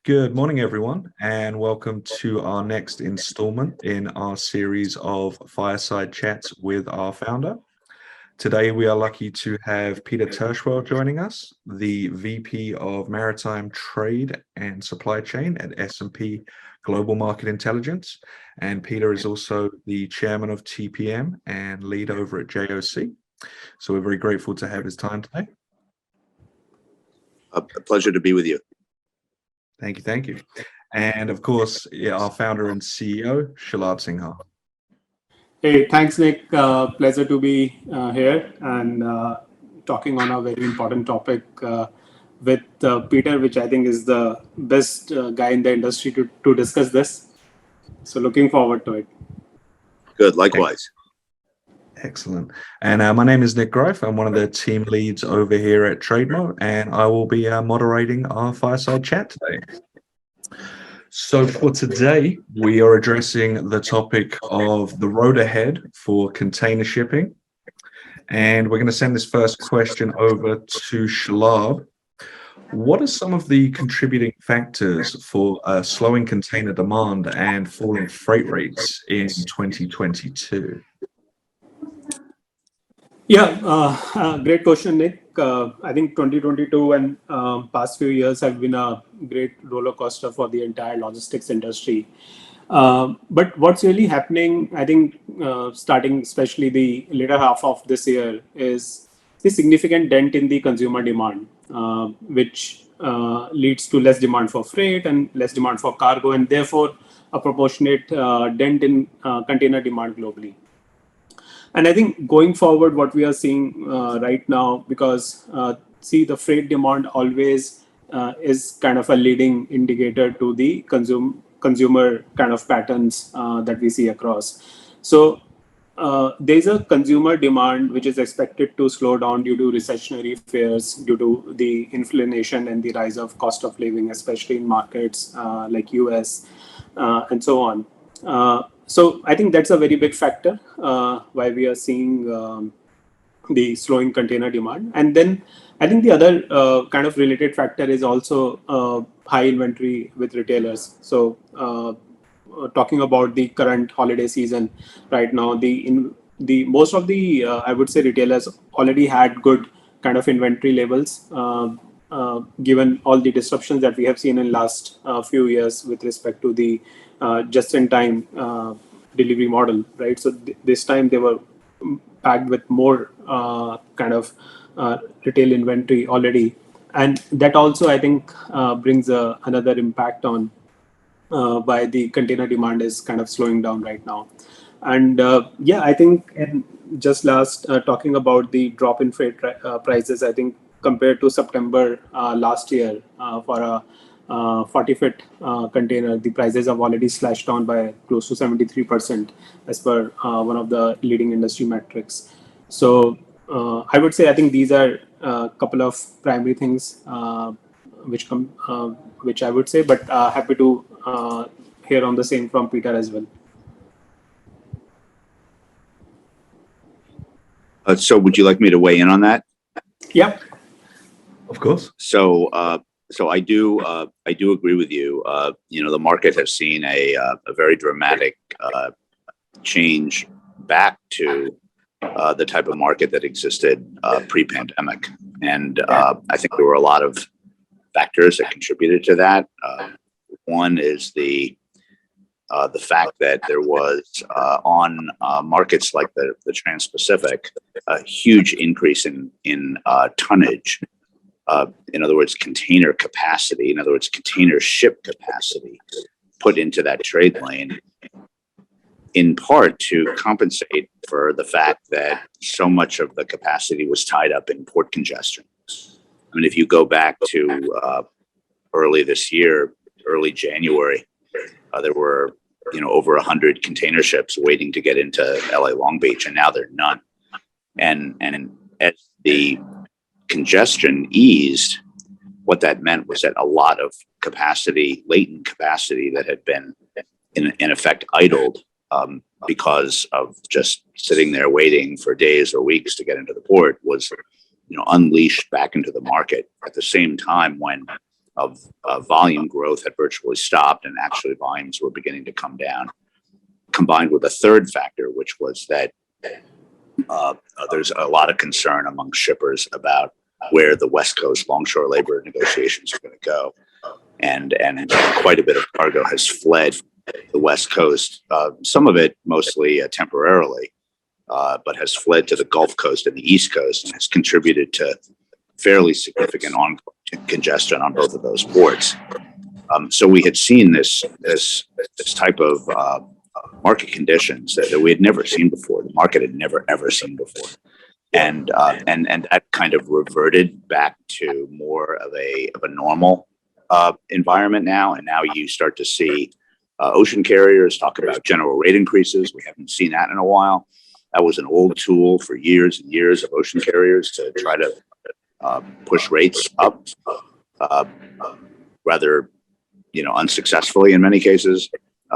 Good morning, everyone, and welcome to our next installment in our series of Fireside Chats with our founder. Today, we are lucky to have Peter Tirschwell joining us, the VP of Maritime Trade and Supply Chain at S&P Global Market Intelligence. And Peter is also the chairman of TPM and lead over at JOC. So we're very grateful to have his time today. A pleasure to be with you. Thank you. Thank you. And of course, our founder and CEO, Shalabh Singhal. Hey, thanks, Nick. Pleasure to be here and talking on a very important topic with Peter, which I think is the best guy in the industry to discuss this. So looking forward to it. Good, likewise. Excellent. And my name is Nick Greiff. I'm one of the team leads over here at Trademo, and I will be moderating our Fireside Chat today. So for today, we are addressing the topic of the road ahead for container shipping. And we're going to send this first question over to Shalabh. What are some of the contributing factors for slowing container demand and falling freight rates in 2022? Yeah, great question, Nick. I think 2022 and past few years have been a great roller coaster for the entire logistics industry. But what's really happening, I think, starting especially the later half of this year, is the significant dent in the consumer demand, which leads to less demand for freight and less demand for cargo, and therefore a proportionate dent in container demand globally. And I think going forward, what we are seeing right now, because the freight demand always is kind of a leading indicator to the consumer kind of patterns that we see across. So there's a consumer demand which is expected to slow down due to recessionary fears, due to the inflation and the rise of cost of living, especially in markets like US and so on. So I think that's a very big factor why we are seeing the slowing container demand. And then I think the other kind of related factor is also high inventory with retailers. So talking about the current holiday season right now, the most of the I would say retailers already had good kind of inventory levels given all the disruptions that we have seen in last few years with respect to the just-in-time delivery model, right? So this time they were packed with more kind of retail inventory already, and that also I think brings another impact on why the container demand is kind of slowing down right now. And I think just last talking about the drop in freight prices, I think compared to September last year for a 40-foot container, the prices have already slashed down by close to 73% as per one of the leading industry metrics. So I would say I think these are a couple of primary things which I would say, but happy to hear on the same from Peter as well. So would you like me to weigh in on that? Yeah, of course. So I do agree with you. The market has seen a very dramatic change back to the type of market that existed pre-pandemic, and I think there were a lot of factors that contributed to that. One is the fact that there was on markets like the Trans-Pacific a huge increase in tonnage. In other words, container capacity, in other words, container ship capacity put into that trade lane, in part to compensate for the fact that so much of the capacity was tied up in port congestion. I mean, if you go back to early this year, early January, there were over 100 container ships waiting to get into LA Long Beach, and now there are none. And as the congestion eased, what that meant was that a lot of capacity, latent capacity that had been in effect idled because of just sitting there waiting for days or weeks to get into the port was unleashed back into the market at the same time when volume growth had virtually stopped, and actually volumes were beginning to come down, combined with a third factor, which was that there's a lot of concern among shippers about where the West Coast longshore labor negotiations are going to go. And quite a bit of cargo has fled the West Coast, some of it mostly temporarily, but has fled to the Gulf Coast and the East Coast, and has contributed to fairly significant congestion on both of those ports. So we had seen this type of market conditions that we had never seen before. The market had never ever seen before, and that kind of reverted back to more of a normal environment now. And now you start to see ocean carriers talk about general rate increases. We haven't seen that in a while. That was an old tool for years and years of ocean carriers to try to push rates up, rather, unsuccessfully in many cases.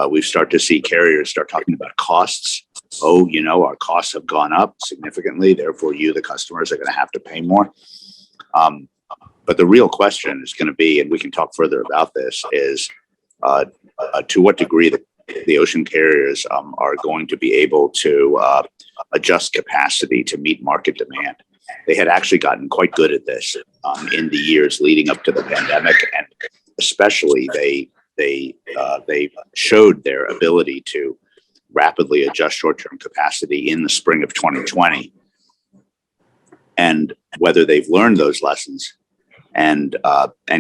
We've started to see carriers start talking about costs. Oh, our costs have gone up significantly, therefore you, the customers, are going to have to pay more. But the real question is going to be, and we can talk further about this, is to what degree the ocean carriers are going to be able to adjust capacity to meet market demand. They had actually gotten quite good at this in the years leading up to the pandemic, and especially they showed their ability to rapidly adjust short-term capacity in the spring of 2020. And whether they've learned those lessons and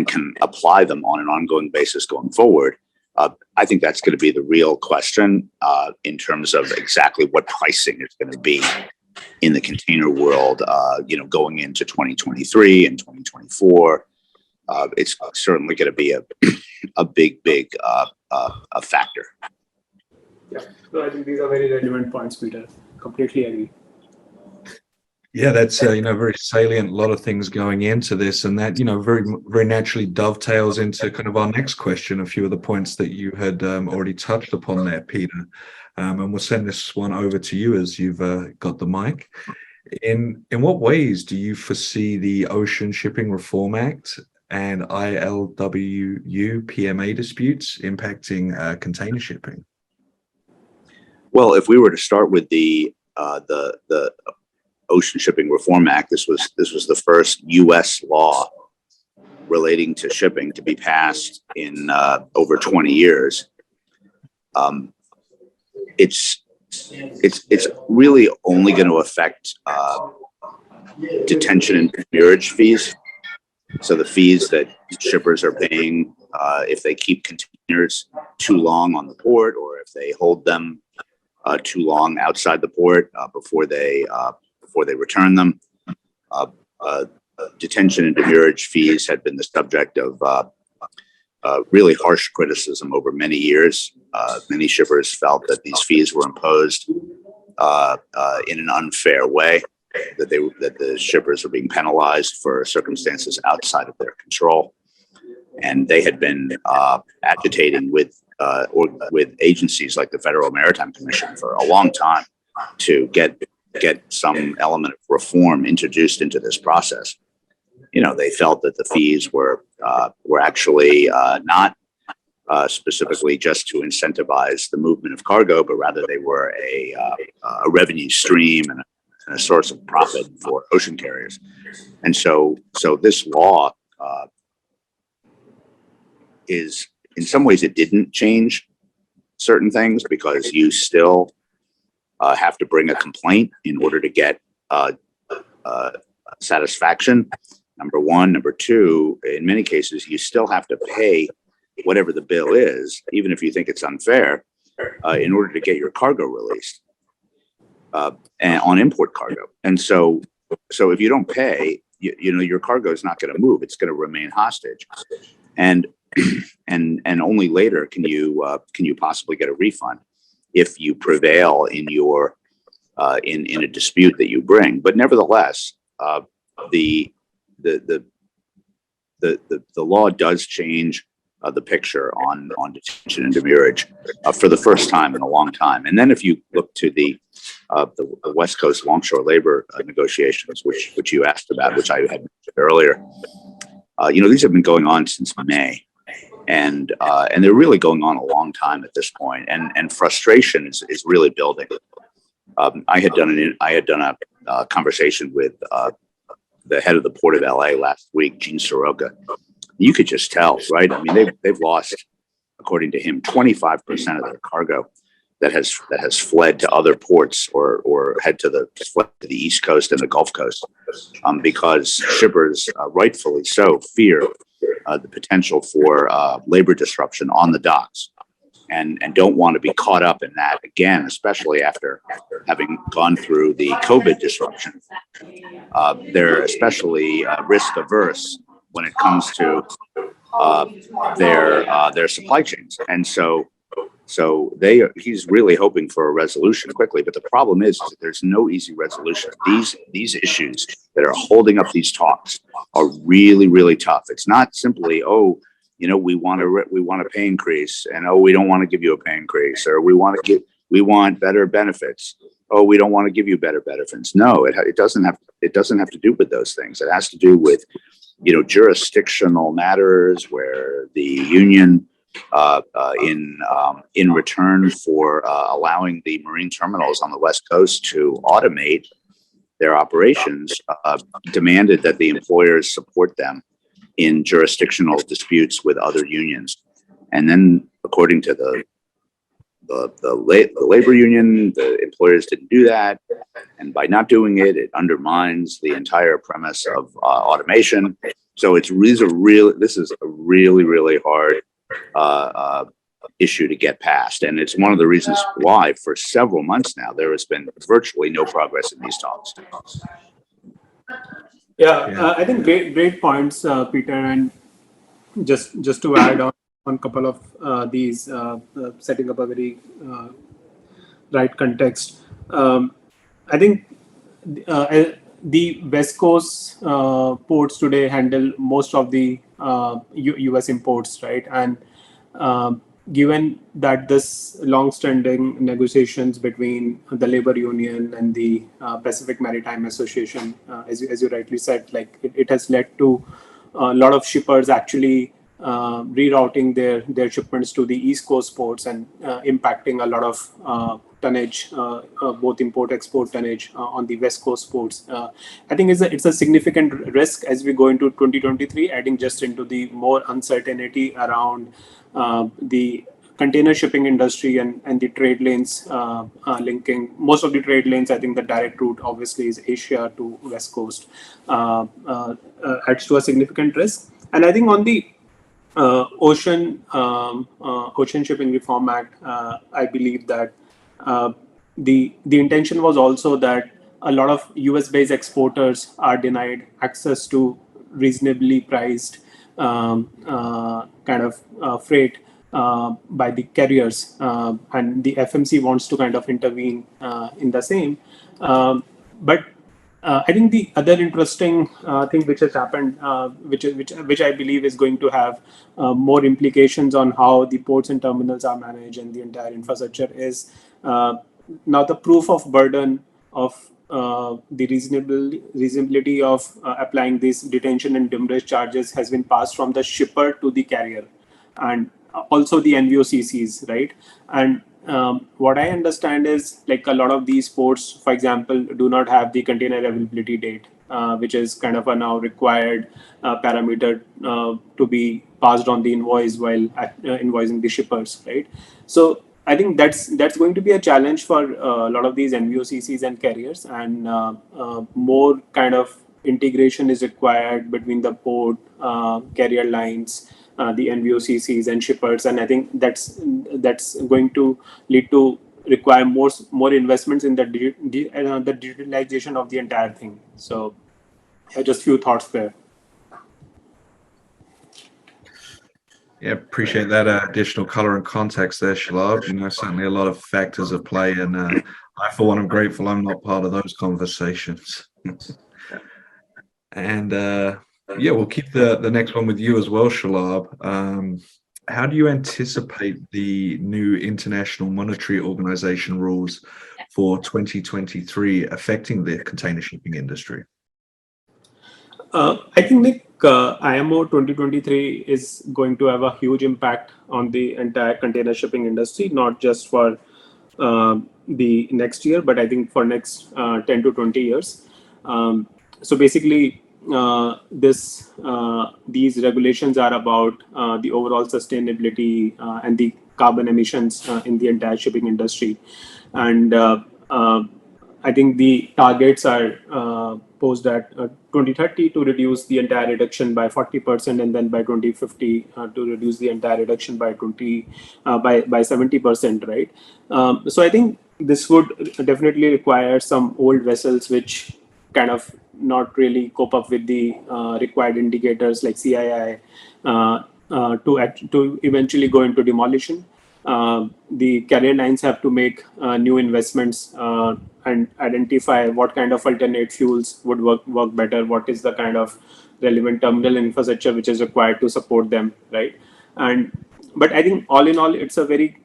can apply them on an ongoing basis going forward, I think that's going to be the real question in terms of exactly what pricing is going to be in the container world, going into 2023 and 2024. It's certainly going to be a big factor. Yeah, so I think these are very relevant points, Peter. Completely agree. Yeah, that's very salient. A lot of things going into this, and that very very naturally dovetails into kind of our next question. A few of the points that you had already touched upon there, Peter, and we'll send this one over to you as you've got the mic. In what ways do you foresee the Ocean Shipping Reform Act and ILWU PMA disputes impacting container shipping? Well, if we were to start with the Ocean Shipping Reform Act, this was the first U.S. law relating to shipping to be passed in over 20 years. It's really only going to affect detention and demurrage fees. So the fees that shippers are paying if they keep containers too long on the port, or if they hold them too long outside the port before they return them. Detention and demurrage fees had been the subject of really harsh criticism over many years. Many shippers felt that these fees were imposed in an unfair way, that the shippers were being penalized for circumstances outside of their control, and they had been agitating with agencies like the Federal Maritime Commission for a long time to get some element of reform introduced into this process. They felt that the fees were actually not specifically just to incentivize the movement of cargo, but rather they were a revenue stream and a source of profit for ocean carriers. And so this law is, in some ways, it didn't change certain things, because you still have to bring a complaint in order to get satisfaction. Number one. Number two, in many cases, you still have to pay whatever the bill is, even if you think it's unfair, in order to get your cargo released and on import cargo. And so if you don't pay, your cargo is not going to move. It's going to remain hostage, and only later can you possibly get a refund if you prevail in your in a dispute that you bring. But nevertheless, the law does change the picture on detention and demurrage for the first time in a long time. And then if you look to the West Coast longshore labor negotiations, which you asked about, which I had mentioned earlier, These have been going on since May, and they're really going on a long time at this point, and frustration is really building. I had done a conversation with the head of the Port of LA last week, Gene Soroka. You could just tell, right? I mean, they've lost, according to him, 25% of their cargo that has fled to other ports or fled to the East Coast and the Gulf Coast, because shippers, rightfully so, fear the potential for labor disruption on the docks, and don't want to be caught up in that again, especially after having gone through the COVID disruption. They're especially risk averse when it comes to their supply chains, and so he's really hoping for a resolution quickly. But the problem is that there's no easy resolution. These issues that are holding up these talks are really, really tough. It's not simply, we want a pay increase, and we don't want to give you a pay increase, or we want better benefits. We don't want to give you better benefits. No, it doesn't have to do with those things. It has to do with jurisdictional matters where the union, in return for allowing the marine terminals on the West Coast to automate their operations, demanded that the employers support them in jurisdictional disputes with other unions. And then, according to the labor union, the employers didn't do that, and by not doing it, it undermines the entire premise of automation. So this is a really, really hard issue to get past, and it's one of the reasons why for several months now there has been virtually no progress in these talks. I think great points, Peter, and just to add on a couple of these, setting up a very right context. I think the West Coast ports today handle most of the US imports, right? And given that this long-standing negotiations between the labor union and the Pacific Maritime Association, as you rightly said, like it has led to a lot of shippers actually rerouting their shipments to the East Coast ports and impacting a lot of tonnage, both import-export tonnage on the West Coast ports. I think it's a significant risk as we go into 2023, adding just into the more uncertainty around the container shipping industry and the trade lanes linking. Most of the trade lanes, I think the direct route obviously is Asia to West Coast, adds to a significant risk. And I think on the Ocean Shipping Reform Act, I believe that the intention was also that a lot of US-based exporters are denied access to reasonably priced freight by the carriers, and the FMC wants to kind of intervene in the same. But I think the other interesting thing which has happened, which I believe is going to have more implications on how the ports and terminals are managed and the entire infrastructure is now the proof of burden of the reasonability of applying these detention and demurrage charges has been passed from the shipper to the carrier, and also the NVOCCs, right? And what I understand is like a lot of these ports, for example, do not have the container availability date, which is kind of a now required parameter to be passed on the invoice while invoicing the shippers, right? So I think that's going to be a challenge for a lot of these NVOCCs and carriers, and more kind of integration is required between the port, carrier lines, the NVOCCs and shippers, and I think that's going to lead to require more investments in the digitalization of the entire thing. So, just few thoughts there. Yeah, appreciate that additional color and context there, Shalabh. Certainly a lot of factors at play, and I, for one, am grateful I'm not part of those conversations. And we'll keep the next one with you as well, Shalabh. How do you anticipate the new International Monetary Organization rules for 2023 affecting the container shipping industry? I think, Nick, IMO 2023 is going to have a huge impact on the entire container shipping industry, not just for the next year, but I think for next 10 to 20 years. So basically, these regulations are about the overall sustainability and the carbon emissions in the entire shipping industry. And I think the targets are posed at 2030 to reduce the entire reduction by 40%, and then by 2050 to reduce the entire reduction by 70%, right? So I think this would definitely require some old vessels which kind of not really cope up with the required indicators like CII to eventually go into demolition. The carrier lines have to make new investments and identify what kind of alternate fuels would work better, what is the kind of relevant terminal infrastructure which is required to support them, right? But I think all in all, it's a very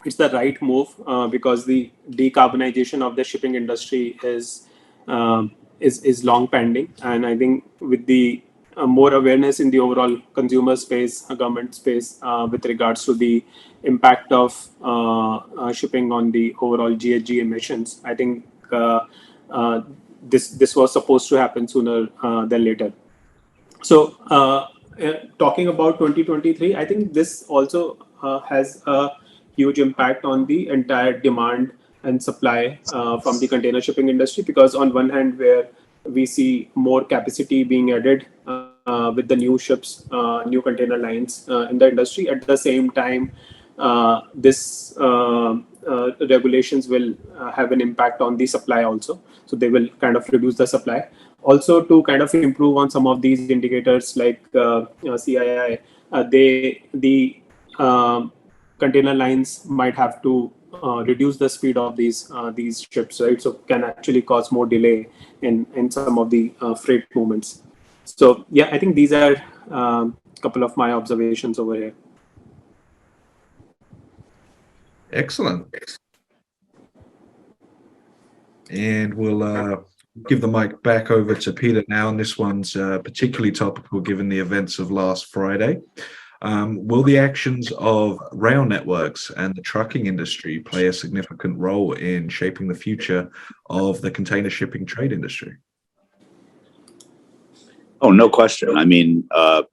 it's the right move because the decarbonization of the shipping industry is long pending, and I think with the more awareness in the overall consumer space, government space, with regards to the impact of shipping on the overall GHG emissions, I think this was supposed to happen sooner than later. So talking about 2023, I think this also has a huge impact on the entire demand and supply from the container shipping industry, because on one hand, where we see more capacity being added with the new ships, new container lines in the industry, at the same time, this regulations will have an impact on the supply also. So they will kind of reduce the supply. Also, to kind of improve on some of these indicators like CII, the container lines might have to reduce the speed of these ships, right? So can actually cause more delay in some of the freight movements. So yeah, I think these are a couple of my observations over here. Excellent. And we'll give the mic back over to Peter now, and this one's particularly topical given the events of last Friday. Will the actions of rail networks and the trucking industry play a significant role in shaping the future of the container shipping trade industry? Oh, no question. I mean, the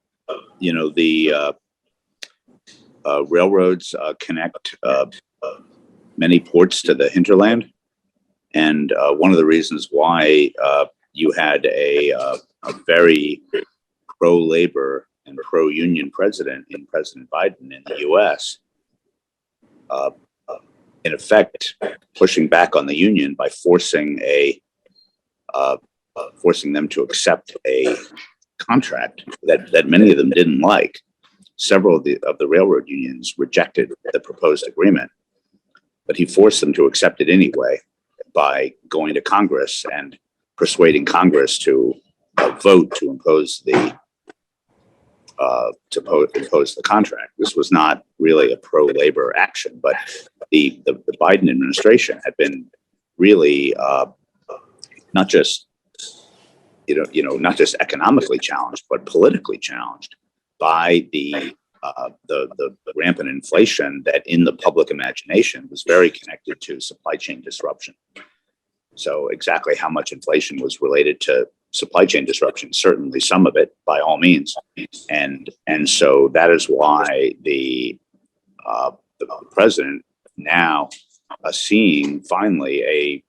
railroads connect many ports to the hinterland. And one of the reasons why you had a very pro-labor and pro-union president in President Biden in the U.S., in effect, pushing back on the union by forcing them to accept a contract that many of them didn't like. Several of the railroad unions rejected the proposed agreement, but he forced them to accept it anyway by going to Congress and persuading Congress to vote to impose the contract. This was not really a pro-labor action, but the Biden administration had been really not just economically challenged, but politically challenged by the rampant inflation that in the public imagination was very connected to supply chain disruption. So exactly how much inflation was related to supply chain disruption, certainly some of it, by all means. And so that is why the president now seeing finally a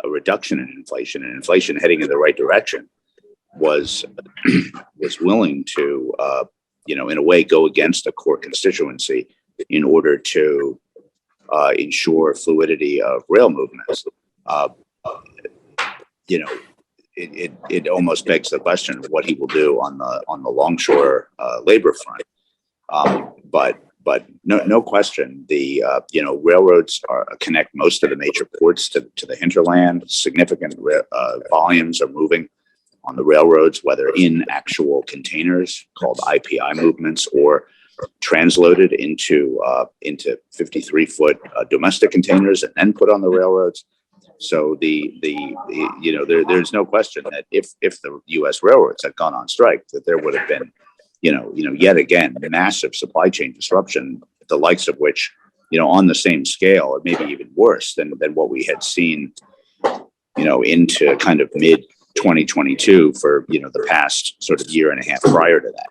reduction in inflation, and inflation heading in the right direction, was willing to in a way go against a core constituency in order to ensure fluidity of rail movements. It almost begs the question of what he will do on the longshore labor front. But no question, the railroads connect most of the major ports to the hinterland. Significant volumes are moving on the railroads, whether in actual containers called IPI movements or transloaded into 53-foot domestic containers and then put on the railroads. So there's no question that if the U.S. railroads had gone on strike, that there would have been, yet again, massive supply chain disruption, the likes of which, on the same scale or maybe even worse than what we had seen, into kind of mid 2022 for, the past sort of year and a half prior to that.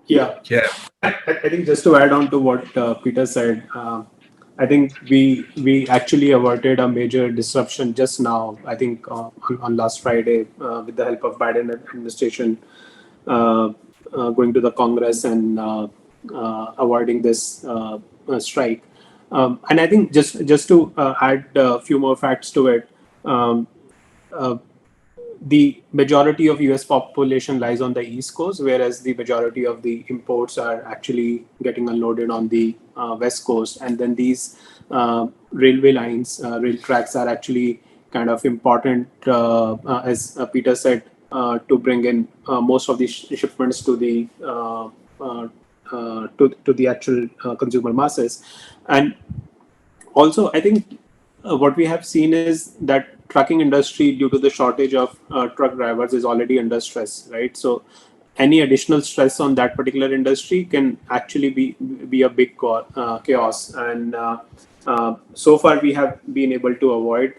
Yeah. I think just to add on to what Peter said, I think we actually averted a major disruption just now. I think on last Friday, with the help of Biden administration, going to the Congress and avoiding this strike. And I think just to add a few more facts to it. The majority of US population lies on the East Coast, whereas the majority of the imports are actually getting unloaded on the West Coast. And then these railway lines, rail tracks are actually kind of important, as Peter said, to bring in most of the shipments to the to the actual consumer masses. And also, I think what we have seen is that trucking industry, due to the shortage of truck drivers, is already under stress, right? So any additional stress on that particular industry can actually be a big chaos. And so far we have been able to avoid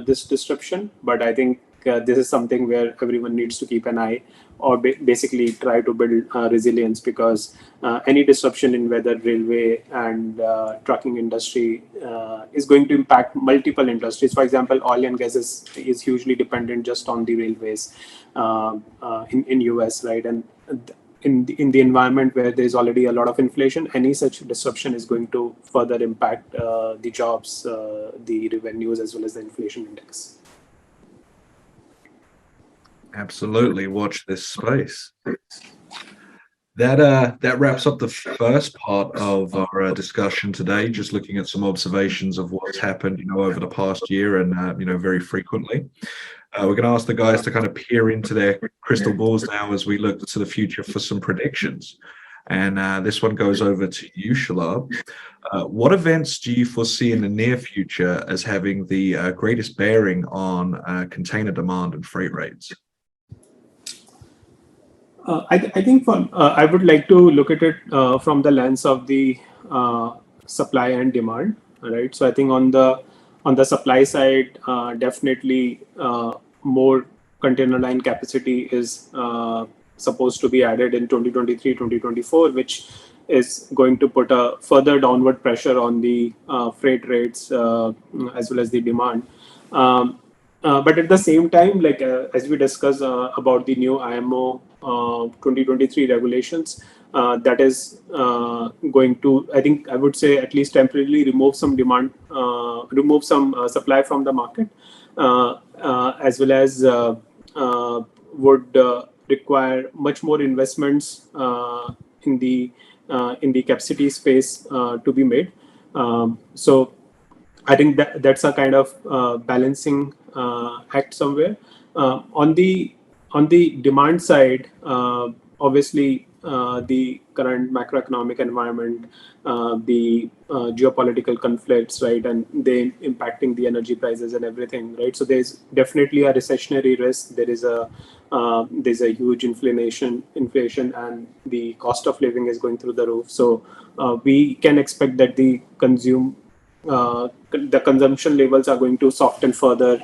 this disruption, but I think this is something where everyone needs to keep an eye, or basically try to build resilience, because any disruption in whether railway and trucking industry is going to impact multiple industries. For example, oil and gas is hugely dependent just on the railways in US, right? And in the environment where there is already a lot of inflation, any such disruption is going to further impact the jobs, the revenues, as well as the inflation index. Absolutely, watch this space. That wraps up the first part of our discussion today. Just looking at some observations of what's happened, over the past year, and very frequently. We're going to ask the guys to kind of peer into their crystal balls now as we look to the future for some predictions. And this one goes over to you, Shalabh. What events do you foresee in the near future as having the greatest bearing on container demand and freight rates? I think I would like to look at it from the lens of the supply and demand, right? So I think on the supply side, definitely more container line capacity is supposed to be added in 2023, 2024, which is going to put a further downward pressure on the freight rates as well as the demand. But at the same time, as we discussed about the new IMO 2023 regulations, that is going to, I think, I would say, at least temporarily remove some demand, remove some supply from the market, as well as would require much more investments in the capacity space to be made. So I think that's a kind of balancing act somewhere. On the demand side, obviously the current macroeconomic environment, the geopolitical conflicts, right, and they impacting the energy prices and everything, right? So there's definitely a recessionary risk. There's a huge inflation, and the cost of living is going through the roof. So we can expect that the consumption levels are going to soften further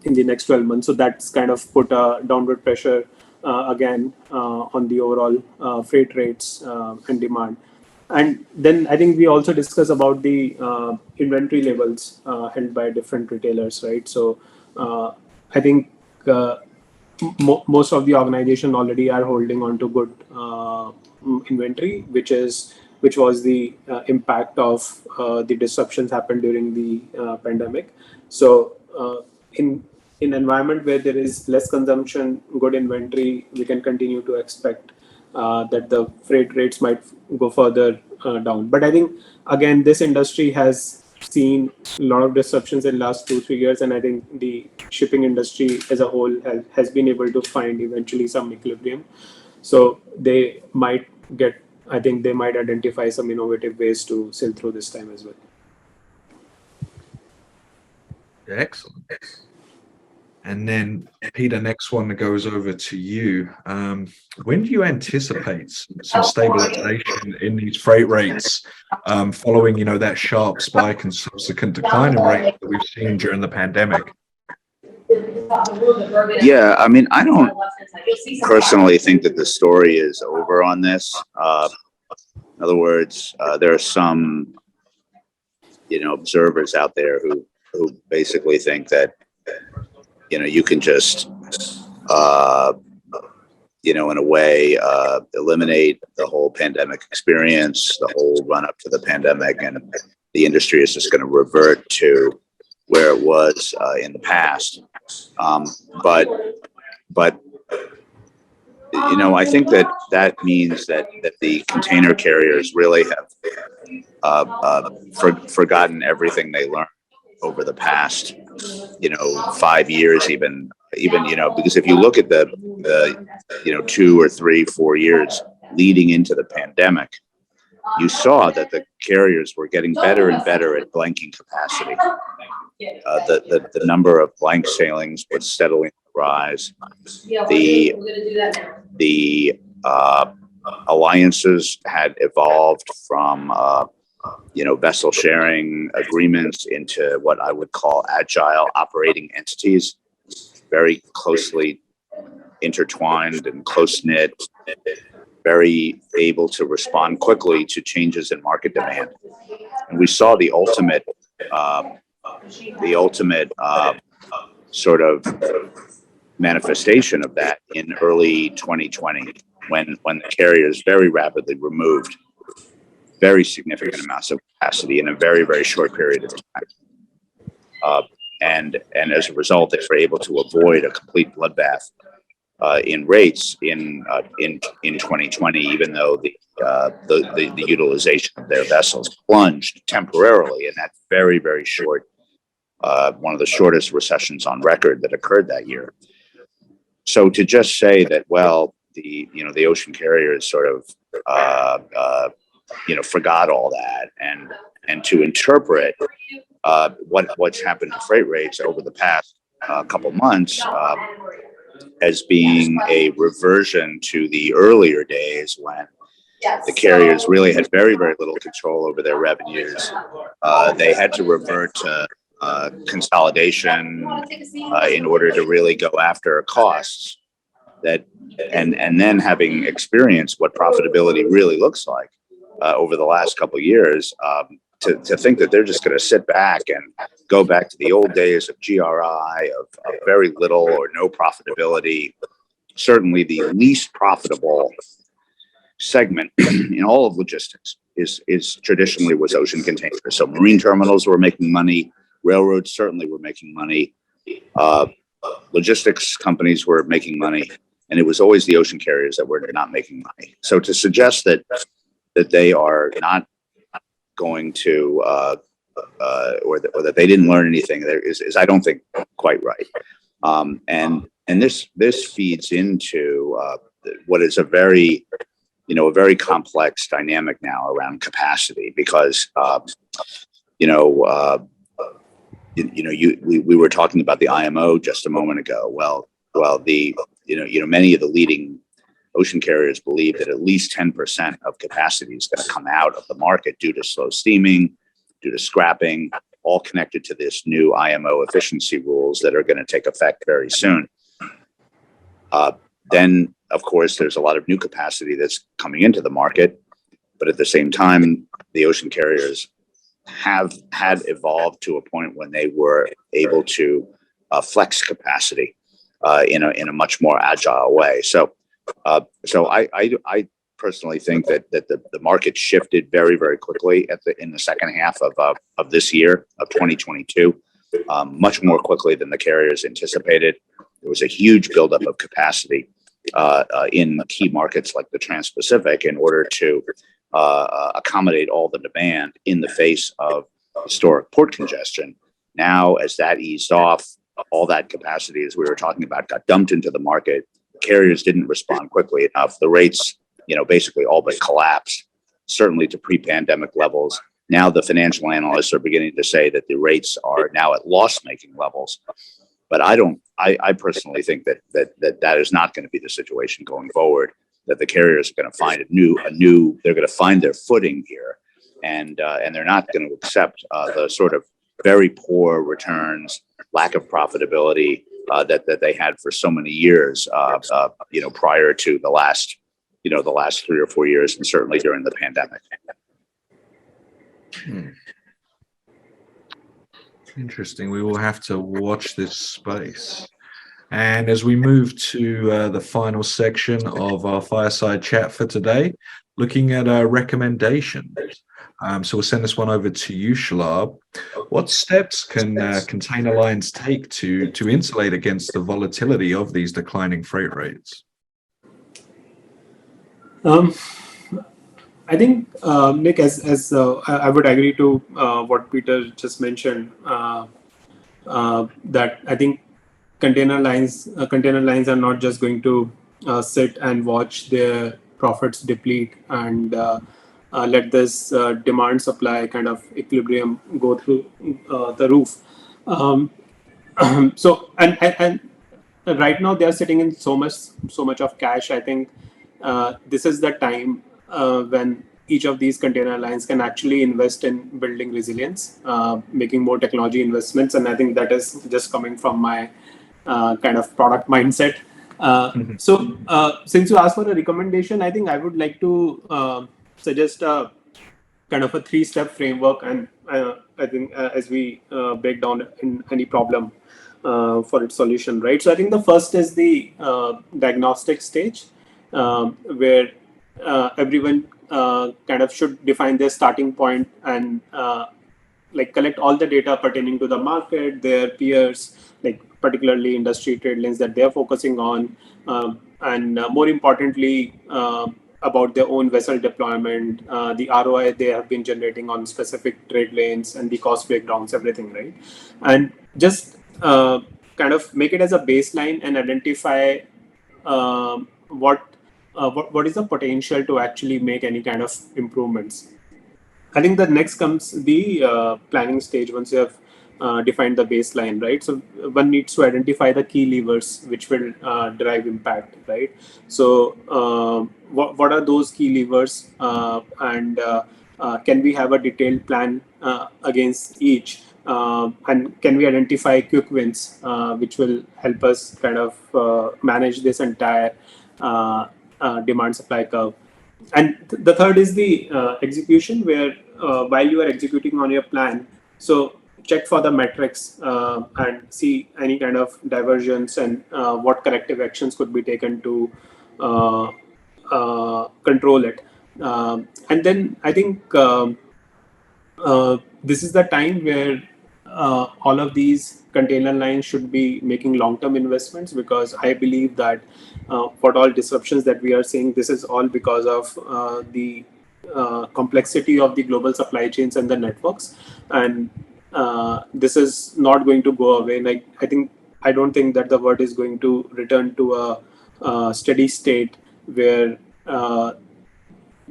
in the next 12 months. So that's kind of put a downward pressure again on the overall freight rates and demand. And then I think we also discuss about the inventory levels held by different retailers, right? So I think most of the organization already are holding on to good inventory, which was the impact of the disruptions happened during the pandemic. So in environment where there is less consumption, good inventory, we can continue to expect that the freight rates might go further down. But I think, again, this industry has seen a lot of disruptions in the last 2-3 years, and I think the shipping industry as a whole has been able to find eventually some equilibrium. So they might identify some innovative ways to sail through this time as well. Excellent. And then, Peter, next one that goes over to you. When do you anticipate some stabilization in these freight rates following, that sharp spike and subsequent decline in rates that we've seen during the pandemic? Yeah, I mean, I don't personally think that the story is over on this. In other words, there are some, observers out there who basically think that, you can just, in a way, eliminate the whole pandemic experience, the whole run up to the pandemic, and the industry is just going to revert to where it was in the past. But I think that means that the container carriers really have forgotten everything they learned over the past 5 years, even because if you look at the 2 or 3, 4 years leading into the pandemic, you saw that the carriers were getting better and better at blanking capacity. The number of blank sailings was steadily rise. The alliances had evolved from vessel sharing agreements into what I would call agile operating entities, very closely intertwined and close-knit, very able to respond quickly to changes in market demand. And we saw the ultimate sort of manifestation of that in early 2020, when the carriers very rapidly removed very significant amounts of capacity in a very, very short period of time. And as a result, they were able to avoid a complete bloodbath in rates in 2020, even though the utilization of their vessels plunged temporarily in that very, very short, one of the shortest recessions on record that occurred that year. So to just say that, well, the ocean carriers sort of forgot all that, and to interpret what's happened to freight rates over the past couple months as being a reversion to the earlier days when the carriers really had very, very little control over their revenues. They had to revert to consolidation in order to really go after costs. And then having experienced what profitability really looks like over the last couple of years, to think that they're just going to sit back and go back to the old days of GRI, of very little or no profitability. Certainly the least profitable segment in all of logistics is traditionally was ocean containers. So marine terminals were making money, railroads certainly were making money, logistics companies were making money, and it was always the ocean carriers that were not making money. So to suggest that they are not going to or that they didn't learn anything there is I don't think quite right. And this feeds into what is a very complex dynamic now around capacity, because we were talking about the IMO just a moment ago. Well, many of the leading ocean carriers believe that at least 10% of capacity is going to come out of the market due to slow steaming, due to scrapping, all connected to this new IMO efficiency rules that are going to take effect very soon. Then, of course, there's a lot of new capacity that's coming into the market, but at the same time, the ocean carriers had evolved to a point when they were able to flex capacity in a much more agile way. So I personally think that the market shifted very, very quickly in the second half of this year of 2022, much more quickly than the carriers anticipated. There was a huge buildup of capacity in key markets like the Trans-Pacific in order to accommodate all the demand in the face of historic port congestion. Now, as that eased off, all that capacity, as we were talking about, got dumped into the market. Carriers didn't respond quickly enough. The rates, basically all but collapsed, certainly to pre-pandemic levels. Now the financial analysts are beginning to say that the rates are now at loss-making levels. But I personally think that is not going to be the situation going forward, that the carriers are going to find they're going to find their footing here, and they're not going to accept the sort of very poor returns, lack of profitability that they had for so many years, prior to the last 3 or 4 years, and certainly during the pandemic. Interesting. We will have to watch this space. And as we move to the final section of our fireside chat for today, looking at recommendations. So we'll send this one over to you, Shalabh. What steps can container lines take to insulate against the volatility of these declining freight rates? I think, Nick, as I would agree to what Peter just mentioned, that I think container lines are not just going to sit and watch their profits deplete and let this demand supply kind of equilibrium go through the roof. So and right now they are sitting in so much of cash. I think this is the time when each of these container lines can actually invest in building resilience, making more technology investments, and I think that is just coming from my kind of product mindset. So since you asked for a recommendation, I think I would like to suggest a kind of a 3-step framework, and I think as we break down in any problem for its solution, right? So I think the first is the diagnostic stage, where everyone kind of should define their starting point and like collect all the data pertaining to the market, their peers, like particularly industry trade lanes that they're focusing on, and more importantly, about their own vessel deployment, the ROI they have been generating on specific trade lanes, and the cost breakdowns, everything, right? And just kind of make it as a baseline and identify what is the potential to actually make any kind of improvements. I think the next comes the planning stage once you have defined the baseline, right? So one needs to identify the key levers which will drive impact, right? So what are those key levers, and can we have a detailed plan against each? And can we identify quick wins, which will help us kind of manage this entire demand supply curve? And the third is the execution, where while you are executing on your plan, so check for the metrics and see any kind of divergence, and what corrective actions could be taken to control it. And then I think this is the time where all of these container lines should be making long-term investments, because I believe that what all disruptions that we are seeing, this is all because of the complexity of the global supply chains and the networks, and this is not going to go away. Like I don't think that the world is going to return to a steady state where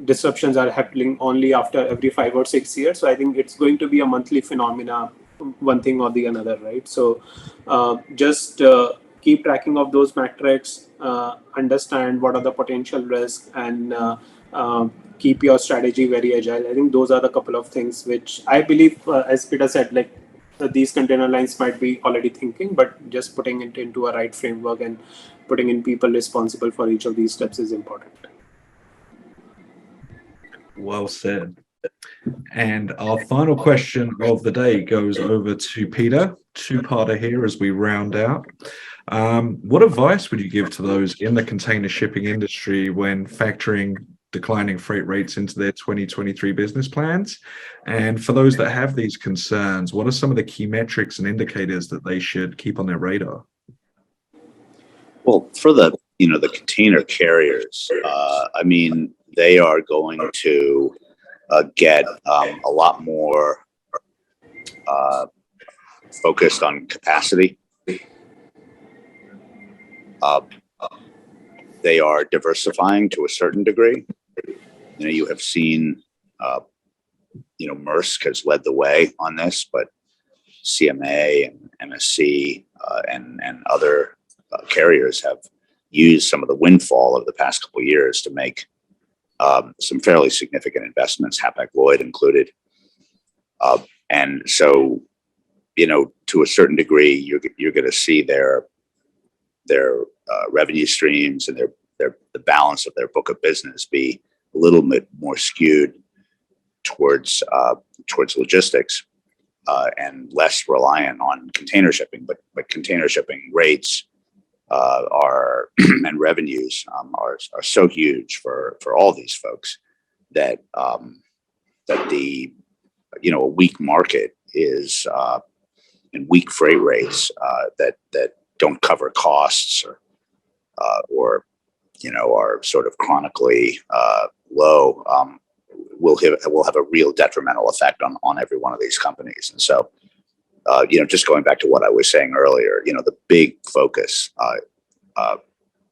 disruptions are happening only after every 5 or 6 years. So I think it's going to be a monthly phenomena, one thing or the another, right? So just keep tracking of those metrics, understand what are the potential risks, and keep your strategy very agile. I think those are the couple of things which I believe, as Peter said, like these container lines might be already thinking, but just putting it into a right framework and putting in people responsible for each of these steps is important. Well said. And our final question of the day goes over to Peter, two-parter here as we round out. What advice would you give to those in the container shipping industry when factoring declining freight rates into their 2023 business plans? And for those that have these concerns, what are some of the key metrics and indicators that they should keep on their radar? Well, for the container carriers, I mean, they are going to get a lot more focused on capacity. They are diversifying to a certain degree. You have seen Maersk has led the way on this, but CMA and MSC and other carriers have used some of the windfall of the past couple of years to make some fairly significant investments, Hapag-Lloyd included. And so, to a certain degree, you're going to see their revenue streams and the balance of their book of business be a little bit more skewed towards logistics and less reliant on container shipping. But container shipping rates are and revenues are so huge for all these folks that the a weak market is and weak freight rates that don't cover costs or are sort of chronically low will have a real detrimental effect on every one of these companies. And so just going back to what I was saying earlier, the big focus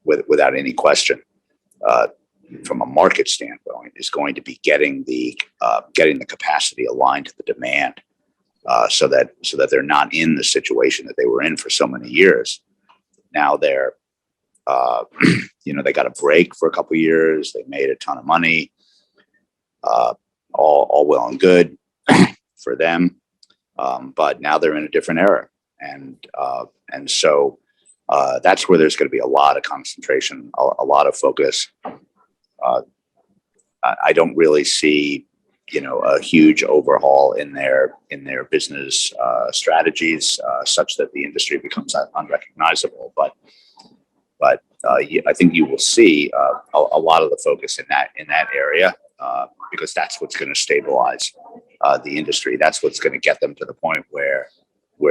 without any question from a market standpoint is going to be getting the capacity aligned to the demand so that they're not in the situation that they were in for so many years. Now they're they got a break for a couple of years. They made a ton of money, all well and good for them, but now they're in a different era, and so that's where there's going to be a lot of concentration, a lot of focus. I don't really see a huge overhaul in their business strategies such that the industry becomes unrecognizable, but I think you will see a lot of the focus in that area because that's what's going to stabilize the industry. That's what's going to get them to the point where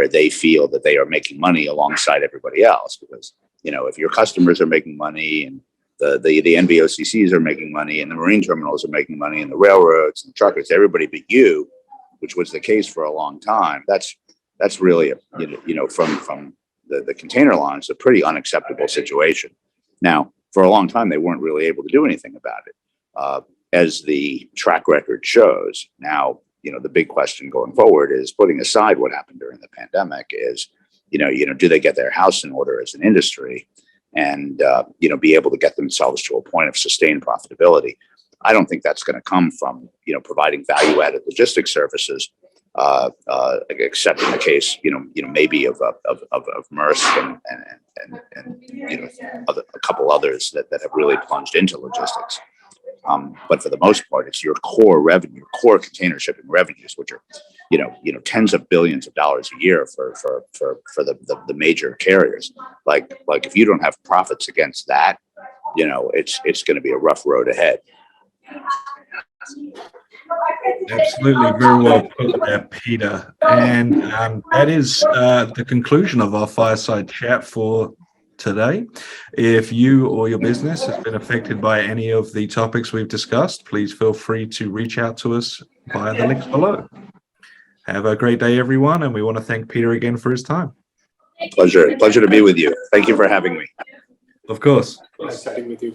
they feel that they are making money alongside everybody else. Because if your customers are making money and the NVOCCs are making money and the marine terminals are making money and the railroads and the truckers, everybody but you, which was the case for a long time, that's really from the container lines, a pretty unacceptable situation. Now, for a long time, they weren't really able to do anything about it, as the track record shows. Now, the big question going forward is, putting aside what happened during the pandemic, is, do they get their house in order as an industry and, be able to get themselves to a point of sustained profitability? I don't think that's going to come from, providing value-added logistics services, except in the case, maybe of Maersk and a couple others that have really plunged into logistics. But for the most part, it's your core revenue, core container shipping revenues, which are, tens of billions of dollars a year for the major carriers. Like if you don't have profits against that, it's going to be a rough road ahead. Absolutely, very well put there, Peter. And that is the conclusion of our Fireside Chat for today. If you or your business has been affected by any of the topics we've discussed, please feel free to reach out to us via the links below. Have a great day, everyone, and we want to thank Peter again for his time. Pleasure to be with you. Thank you for having me. Of course. Nice chatting with you.